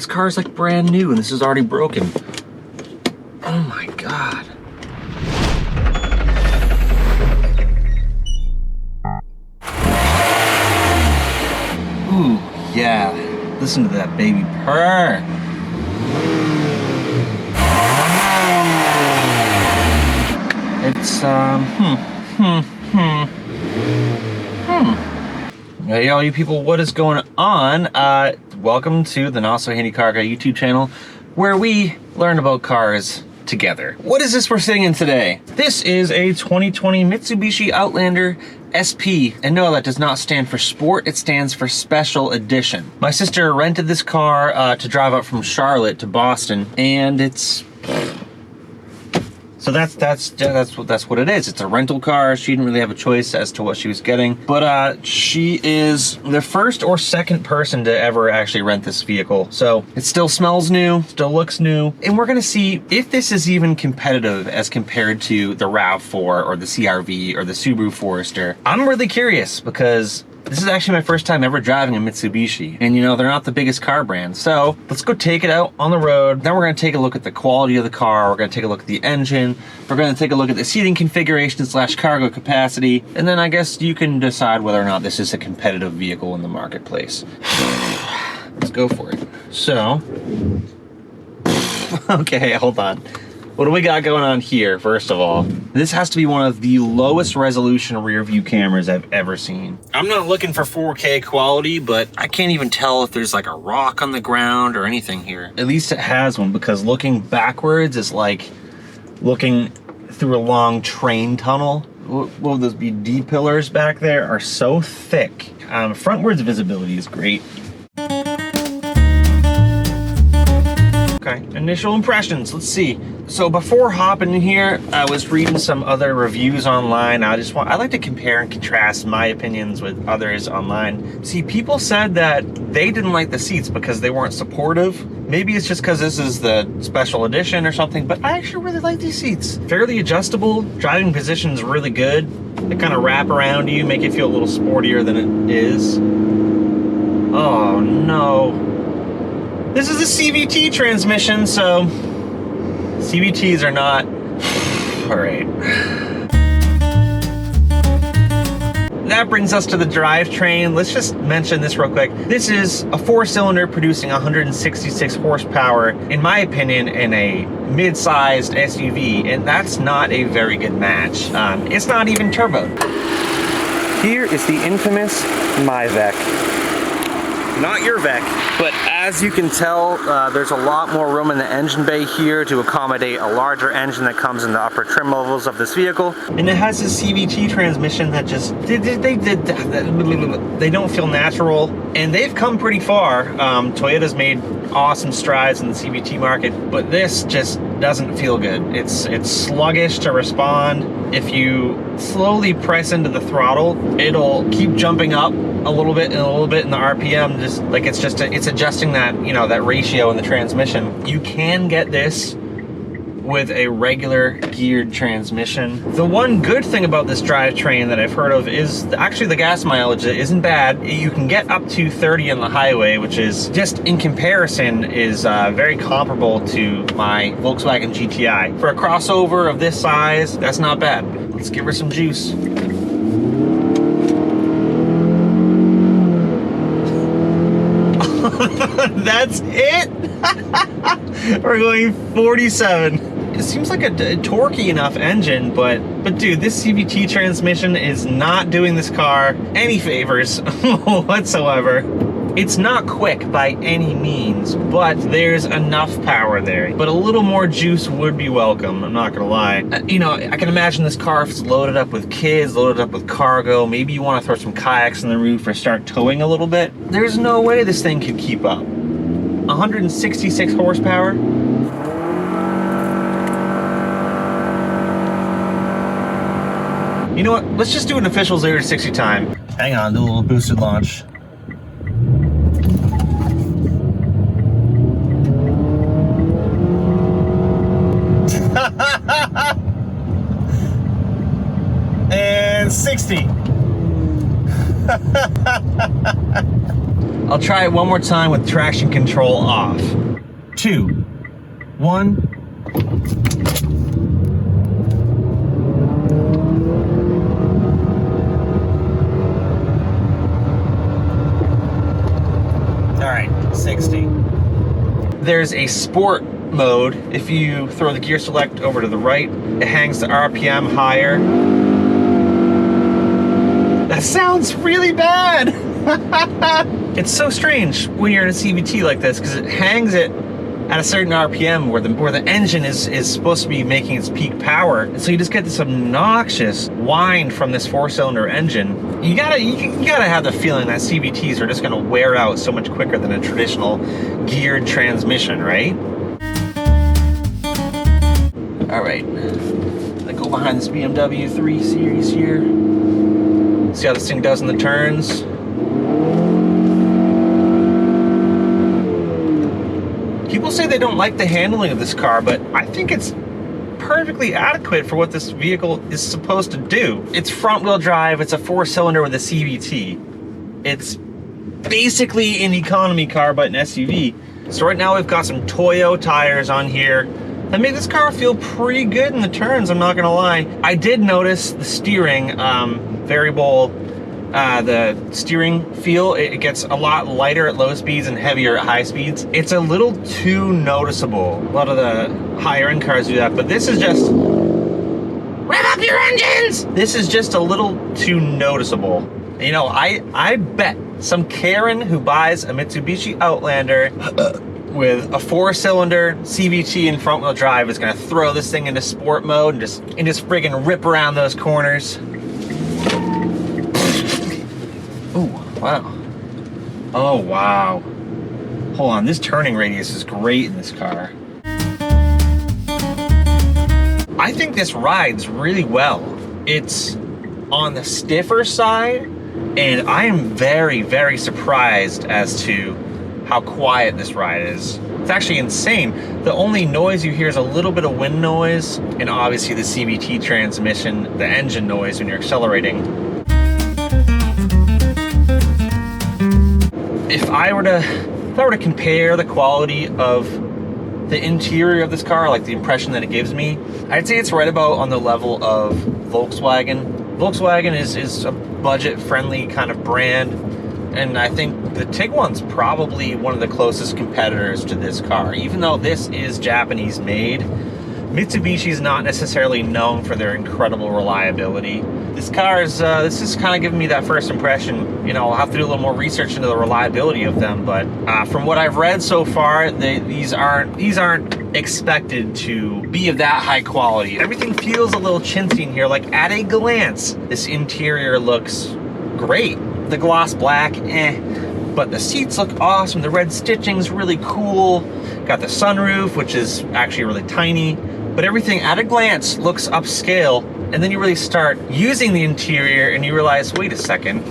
This car's like brand new and this is already broken. Oh my God. Ooh, yeah. Listen to that baby purr. It's, Hey, all you people, what is going on? Welcome to the Not So Handy Car Guy YouTube channel, where we learn about cars together. What is this we're sitting in today? This is a 2020 Mitsubishi Outlander SP, and no, that does not stand for sport, it stands for special edition. My sister rented this car to drive up from Charlotte to Boston, and it's... So that's what it is. It's a rental car. She didn't really have a choice as to what she was getting, but she is the first or second person to ever actually rent this vehicle. So it still smells new, still looks new, and we're gonna see if this is even competitive as compared to the RAV4 or the CR-V or the Subaru Forester. I'm really curious because this is actually my first time ever driving a Mitsubishi, and you know, they're not the biggest car brand. So let's go take it out on the road. Then we're gonna take a look at the quality of the car. We're gonna take a look at the engine. We're gonna take a look at the seating configuration / cargo capacity. And then I guess you can decide whether or not this is a competitive vehicle in the marketplace. Let's go for it. So, okay, hold on. What do we got going on here, first of all? This has to be one of the lowest resolution rear view cameras I've ever seen. I'm not looking for 4K quality, but I can't even tell if there's like a rock on the ground or anything here. At least it has one, because looking backwards is like looking through a long train tunnel. What would those be? D-pillars back there are so thick. Frontwards visibility is great. Okay, initial impressions, let's see. So before hopping in here, I was reading some other reviews online. I like to compare and contrast my opinions with others online. See, people said that they didn't like the seats because they weren't supportive. Maybe it's just because this is the special edition or something, but I actually really like these seats. Fairly adjustable, driving position's really good. They kind of wrap around you, make you feel a little sportier than it is. Oh no. This is a CVT transmission, so CVTs are not... All right. That brings us to the drivetrain. Let's just mention this real quick. This is a 4-cylinder producing 166 horsepower, in my opinion, in a mid-sized SUV, and that's not a very good match. It's not even turbo. Here is the infamous my Vec. Not your Vec, but as you can tell, there's a lot more room in the engine bay here to accommodate a larger engine that comes in the upper trim levels of this vehicle. And it has this CVT transmission that just, they don't feel natural, and they've come pretty far. Toyota's made awesome strides in the CVT market, but this just doesn't feel good. It's sluggish to respond. If you slowly press into the throttle, it'll keep jumping up a little bit and a little bit in the RPM, just like it's adjusting that, you know, that ratio in the transmission. You can get this with a regular geared transmission. The one good thing about this drivetrain that I've heard of is actually the gas mileage isn't bad. You can get up to 30 on the highway, which is just in comparison is very comparable to my Volkswagen GTI. For a crossover of this size, that's not bad. Let's give her some juice. That's it. We're going 47. It seems like a torquey enough engine, but dude, this CVT transmission is not doing this car any favors whatsoever. It's not quick by any means, but there's enough power there. But a little more juice would be welcome, I'm not gonna lie. You know, I can imagine this car if it's loaded up with kids, loaded up with cargo, maybe you wanna throw some kayaks in the roof or start towing a little bit. There's no way this thing could keep up. 166 horsepower. You know what, let's just do an official 0 to 60 time. Hang on, do a little boosted launch. And 60. I'll try it one more time with traction control off. 2, 1. All right, 60. There's a sport mode. If you throw the gear select over to the right, it hangs the RPM higher. That sounds really bad. It's so strange when you're in a CVT like this because it hangs it at a certain RPM where the engine is supposed to be making its peak power, and so you just get this obnoxious whine from this 4-cylinder engine. You gotta have the feeling that CVTs are just gonna wear out so much quicker than a traditional geared transmission, right? All right, let's go behind this BMW 3 Series here. See how this thing does in the turns. People say they don't like the handling of this car, but I think it's perfectly adequate for what this vehicle is supposed to do. It's front-wheel drive, it's a 4-cylinder with a CVT. It's basically an economy car, but an SUV. So right now we've got some Toyo tires on here that make this car feel pretty good in the turns, I'm not gonna lie. I did notice the steering variable. The steering feel, it gets a lot lighter at low speeds and heavier at high speeds. It's a little too noticeable. A lot of the higher end cars do that, but this is just, rev up your engines! This is just a little too noticeable. You know, I bet some Karen who buys a Mitsubishi Outlander with a 4-cylinder CVT and front wheel drive is gonna throw this thing into sport mode and just friggin' rip around those corners. Oh, wow. Oh, wow. Hold on, this turning radius is great in this car. I think this rides really well. It's on the stiffer side, and I am very, very surprised as to how quiet this ride is. It's actually insane. The only noise you hear is a little bit of wind noise, and obviously the CVT transmission, the engine noise when you're accelerating. If I were to compare the quality of the interior of this car, like the impression that it gives me, I'd say it's right about on the level of Volkswagen. Volkswagen is a budget-friendly kind of brand, and I think the Tiguan's probably one of the closest competitors to this car. Even though this is Japanese-made, Mitsubishi's not necessarily known for their incredible reliability. This car is, this is kind of giving me that first impression. You know, I'll have to do a little more research into the reliability of them, but from what I've read so far, these aren't expected to be of that high quality. Everything feels a little chintzy in here. Like at a glance, this interior looks great. The gloss black, but the seats look awesome. The red stitching's really cool. Got the sunroof, which is actually really tiny, but everything at a glance looks upscale. And then you really start using the interior and you realize, wait a second,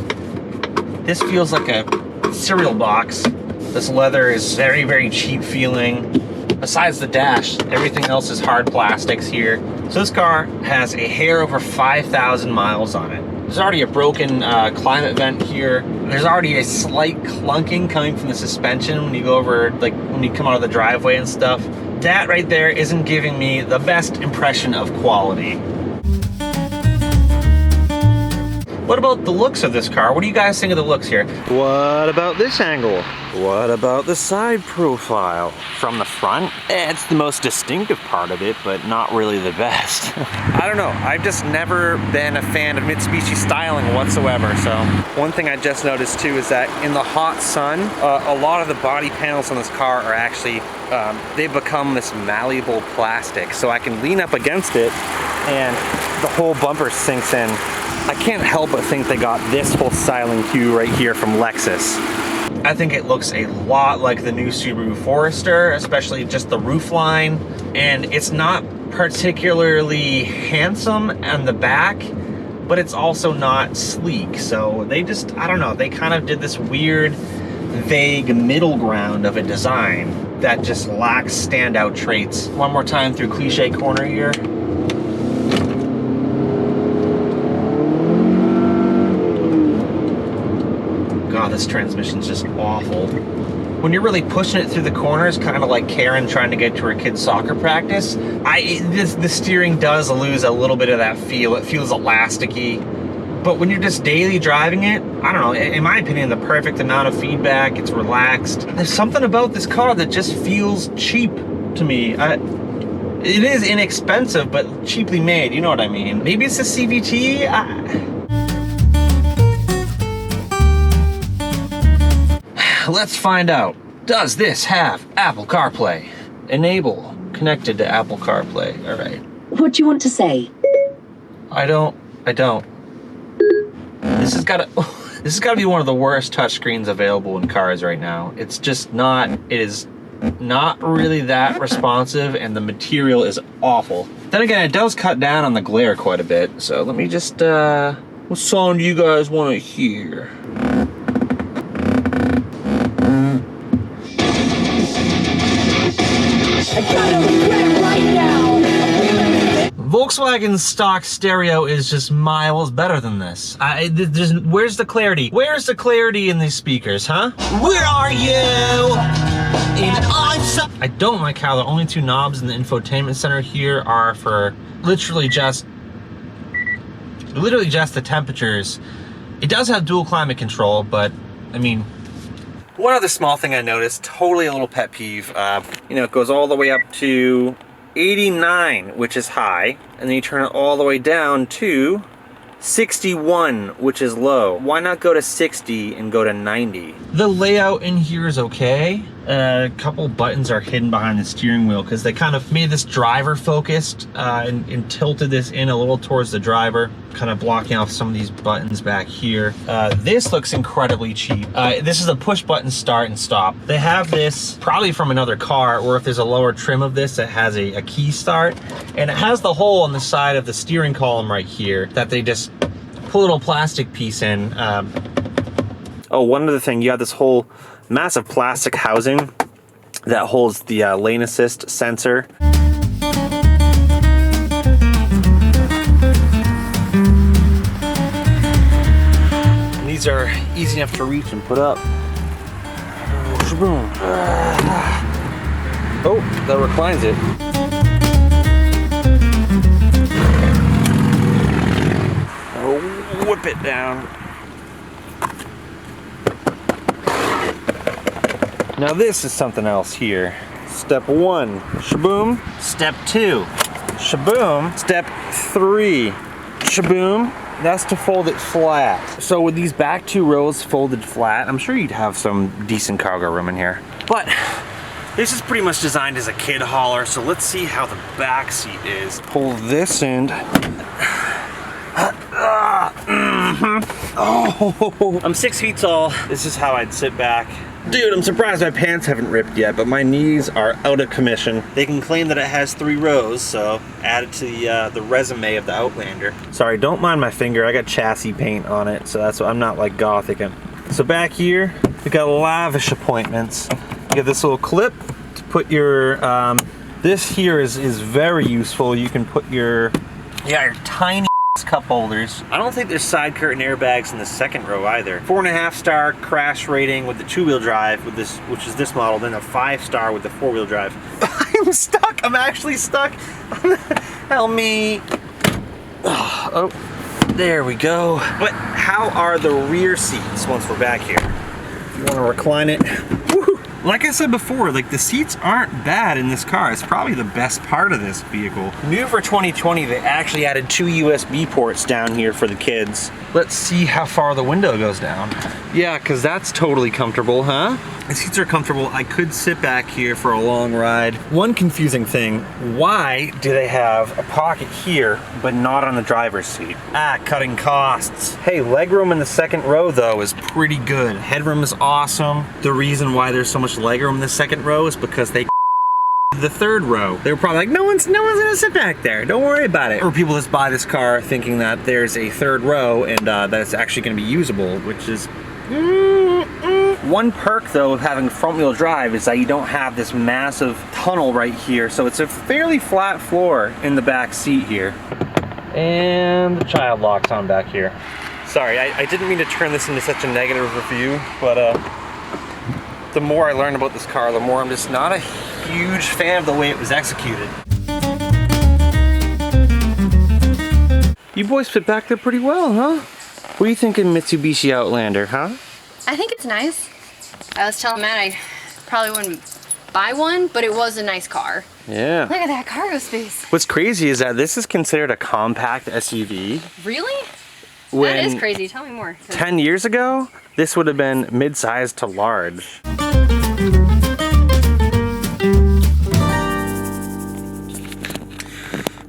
this feels like a cereal box. This leather is very, very cheap feeling. Besides the dash, everything else is hard plastics here. So this car has a hair over 5,000 miles on it. There's already a broken climate vent here. There's already a slight clunking coming from the suspension when you go over, like when you come out of the driveway and stuff. That right there isn't giving me the best impression of quality. What about the looks of this car? What do you guys think of the looks here? What about this angle? What about the side profile? From the front, it's the most distinctive part of it, but not really the best. I don't know, I've just never been a fan of Mitsubishi styling whatsoever, so. One thing I just noticed too is that in the hot sun, a lot of the body panels on this car are actually, they've become this malleable plastic, so I can lean up against it and the whole bumper sinks in. I can't help but think they got this whole styling cue right here from Lexus. I think it looks a lot like the new Subaru Forester, especially just the roofline, and it's not particularly handsome on the back, but it's also not sleek. So they just, I don't know, they kind of did this weird, vague middle ground of a design that just lacks standout traits. One more time through Cliche Corner here. this transmission's just awful. When you're really pushing it through the corners, kind of like Karen trying to get to her kid's soccer practice, the steering does lose a little bit of that feel. It feels elasticy. But when you're just daily driving it, I don't know, in my opinion, the perfect amount of feedback, it's relaxed. There's something about this car that just feels cheap to me. It is inexpensive, but cheaply made, you know what I mean? Maybe it's a CVT? Let's find out. Does this have Apple CarPlay? Enable. Connected to Apple CarPlay. All right. What do you want to say? I don't. This has got to be one of the worst touchscreens available in cars right now. It's just not. It is not really that responsive, and the material is awful. Then again, it does cut down on the glare quite a bit. So let me just. What song do you guys want to hear? Volkswagen's stock stereo is just miles better than this. Where's the clarity? Where's the clarity in these speakers, huh? Where are you? I don't like how the only two knobs in the infotainment center here are for literally just the temperatures. It does have dual climate control, but I mean, one other small thing I noticed, totally a little pet peeve. You know, it goes all the way up to 89, which is high, and then you turn it all the way down to 61, which is low. Why not go to 60 and go to 90? The layout in here is okay. A couple buttons are hidden behind the steering wheel because they kind of made this driver focused and tilted this in a little towards the driver, kind of blocking off some of these buttons back here. This looks incredibly cheap. This is a push button start and stop. They have this probably from another car, or if there's a lower trim of this, it has a key start, and it has the hole on the side of the steering column right here that they just put a little plastic piece in. Oh, one other thing, you have this whole massive plastic housing that holds the lane assist sensor. And these are easy enough to reach and put up. Oh, that reclines it. Oh, whip it down. Now this is something else here. Step 1, shaboom. Step 2, shaboom. Step 3, shaboom. That's to fold it flat. So with these back 2 rows folded flat, I'm sure you'd have some decent cargo room in here. But this is pretty much designed as a kid hauler, so let's see how the back seat is. Pull this end. Oh, I'm 6 feet tall. This is how I'd sit back. Dude, I'm surprised my pants haven't ripped yet, but my knees are out of commission. They can claim that it has 3 rows, so add it to the resume of the Outlander. Sorry, don't mind my finger. I got chassis paint on it, so that's why I'm not like gothic. So back here, we got lavish appointments. You get this little clip to put your, this here is very useful. You can put your tiny cup holders. I don't think there's side curtain airbags in the second row either. 4.5-star crash rating with the 2-wheel drive with this, which is this model, then a 5-star with the 4-wheel drive. I'm stuck. I'm actually stuck. Help me. Oh, there we go. But how are the rear seats once we're back here? If you want to recline it. Woo. Like I said before, like the seats aren't bad in this car. It's probably the best part of this vehicle. New for 2020, they actually added 2 USB ports down here for the kids. Let's see how far the window goes down. Yeah, because that's totally comfortable, huh? The seats are comfortable. I could sit back here for a long ride. One confusing thing, why do they have a pocket here, but not on the driver's seat? Cutting costs. Hey, legroom in the second row though is pretty good. Headroom is awesome. The reason why there's so much legroom in the second row is because they the third row. They were probably like, no one's gonna sit back there. Don't worry about it. Or people just buy this car thinking that there's a third row and that it's actually gonna be usable, which is One perk though of having front wheel drive is that you don't have this massive tunnel right here, so it's a fairly flat floor in the back seat here. And the child lock's on back here. Sorry, I didn't mean to turn this into such a negative review, but the more I learn about this car, the more I'm just not a huge fan of the way it was executed. You boys fit back there pretty well, huh? What are you thinking, Mitsubishi Outlander, huh? I think it's nice. I was telling Matt I probably wouldn't buy one, but it was a nice car. Yeah. Look at that cargo space. What's crazy is that this is considered a compact SUV. Really? When that is crazy. Tell me more. 10 years ago, this would have been mid-sized to large.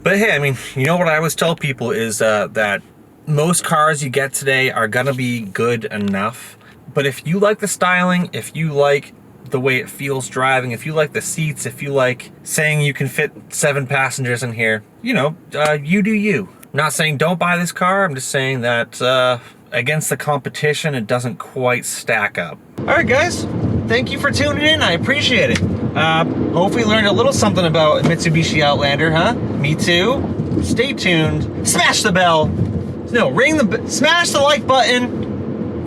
But hey, I mean, you know what I always tell people is that most cars you get today are gonna be good enough. But if you like the styling, if you like the way it feels driving, if you like the seats, if you like saying you can fit 7 passengers in here, you know, you do you. I'm not saying don't buy this car, I'm just saying that against the competition, it doesn't quite stack up. All right, guys, thank you for tuning in, I appreciate it. Hopefully you learned a little something about Mitsubishi Outlander, huh? Me too. Stay tuned, smash the bell. No, smash the like button.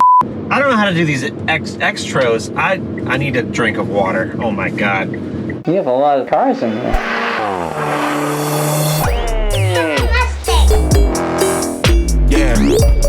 I don't know how to do these extras. I need a drink of water. Oh my God. We have a lot of cars in here. Yeah.